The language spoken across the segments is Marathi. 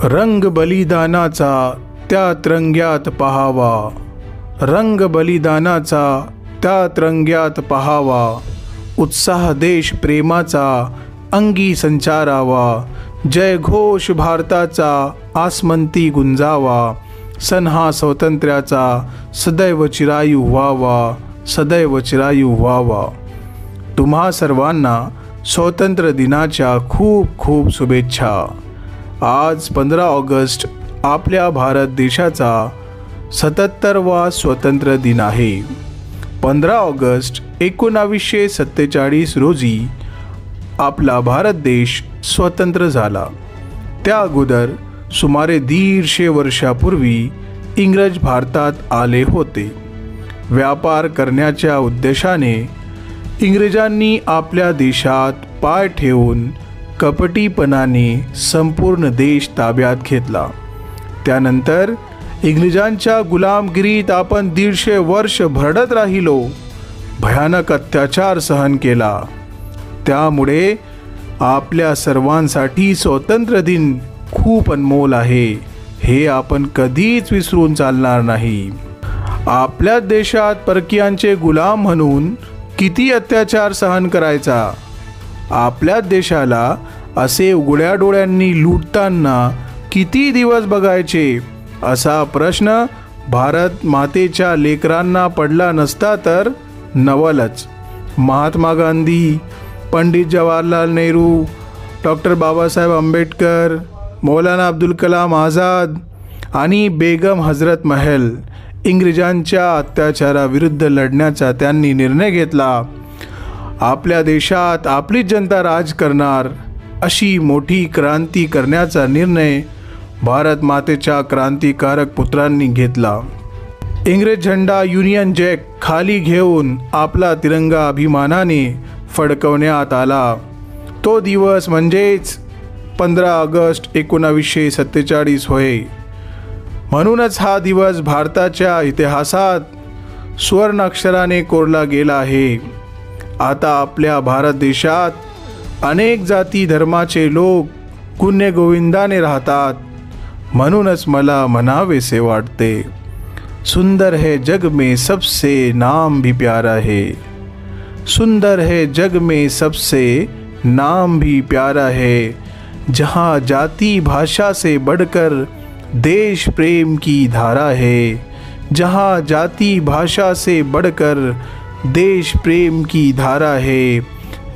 रंग बलिदानाचा त्या रंग्यात पहावा, रंग बलिदानाचा त्या रंग्यात पहावा, उत्साह देश प्रेमाचा अंगी संचारावा, जय घोष भारताचा आसमंती गुंजावा, सन हा स्वातंत्र्याचा सदैव चिरायू व्हावा, सदैव चिरायू व्हावा। तुम्हा सर्वांना स्वातंत्र्य दिनाच्या खूप खूप शुभेच्छा। आज 15 ऑगस्ट आपल्या भारत देशाचा 77वा स्वातंत्र्य दिन आहे। 15 ऑगस्ट 1947 रोजी आपला भारत देश स्वतंत्र झाला। त्या अगोदर सुमारे 150 वर्षापूर्वी इंग्रज भारतात आले होते। व्यापार करण्याच्या उद्देशाने इंग्रजांनी आपल्या देशात पाय ठेवून कपटीपणाने संपूर्ण देश ताब्यात घेतला। त्यानंतर इंग्रजांच्या गुलामगिरीत आपण 150 वर्ष भरडत राहिलो, भयानक अत्याचार सहन केला। त्यामुळे आपल्या सर्वांसाठी स्वातंत्र्य दिन खूप अनमोल आहे, हे आपण कधीच विसरून चालणार नाही। आपल्या देशात परकीयांचे गुलाम म्हणून किती अत्याचार सहन करायचा। आपल्या देशाला असे उघड्या डोळ्यांनी लुटताना किती दिवस बघायचे, असा प्रश्न भारत मातेच्या लेकरांना पडला नसता तर नवलच। महात्मा गांधी, पंडित जवाहरलाल नेहरू, डॉक्टर बाबासाहेब आंबेडकर, मौलाना अब्दुल कलाम आझाद आणि बेगम हजरत महल इंग्रजांच्या अत्याचाराविरुद्ध लढण्याचा त्यांनी निर्णय घेतला। आपल्या देशात आपलीच जनता राज करणार अशी मोठी क्रांती करण्याचा निर्णय भारत मातेच्या क्रांतिकारक पुत्रांनी घेतला। इंग्रज झेंडा युनियन जॅक खाली घेऊन आपला तिरंगा अभिमानाने फडकवण्यात आला। तो दिवस म्हणजेच 15 ऑगस्ट 1947 होय। म्हणूनच हा दिवस भारताच्या इतिहासात सुवर्ण अक्षराने कोरला गेला आहे। आता आपल्या भारत देशात अनेक जाती धर्माचे लोक गुण्यागोविंदाने राहतात। म्हणूनच मला म्हणावेसे वाटते, सुंदर है जग में सबसे नाम भी प्यारा है, सुंदर है जग में सबसे नाम भी प्यारा है, जहाँ जाति भाषा से बढ़कर देश प्रेम की धारा है, जहाँ जाति भाषा से बढ़कर देश प्रेम की धारा है,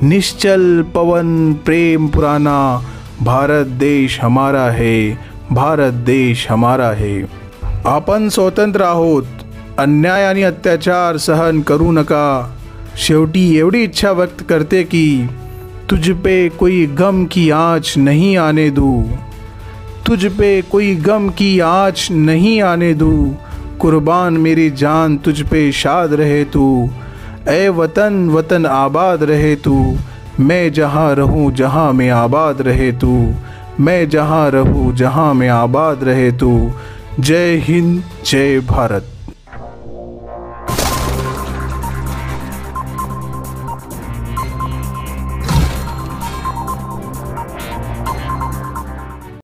निश्चल पवन प्रेम पुराना, भारत देश हमारा है, भारत देश हमारा है। आपण स्वतंत्र आहोत, अन्याय आणि अत्याचार सहन करू नका। शेवटी एवढी इच्छा व्यक्त करते की तुझ पे कोई गम की आँच नहीं आने दूँ, तुझ पे कोई गम की आँच नहीं आने दूँ, कुर्बान मेरी जान तुझ पे शाद रहे तू, ए वतन वतन आबाद रहे तू, मैं जहाँ रहूँ जहाँ में आबाद रहे तू, मैं जहाँ रहूँ जहाँ में आबाद रहे तू। जय हिंद, जय भारत।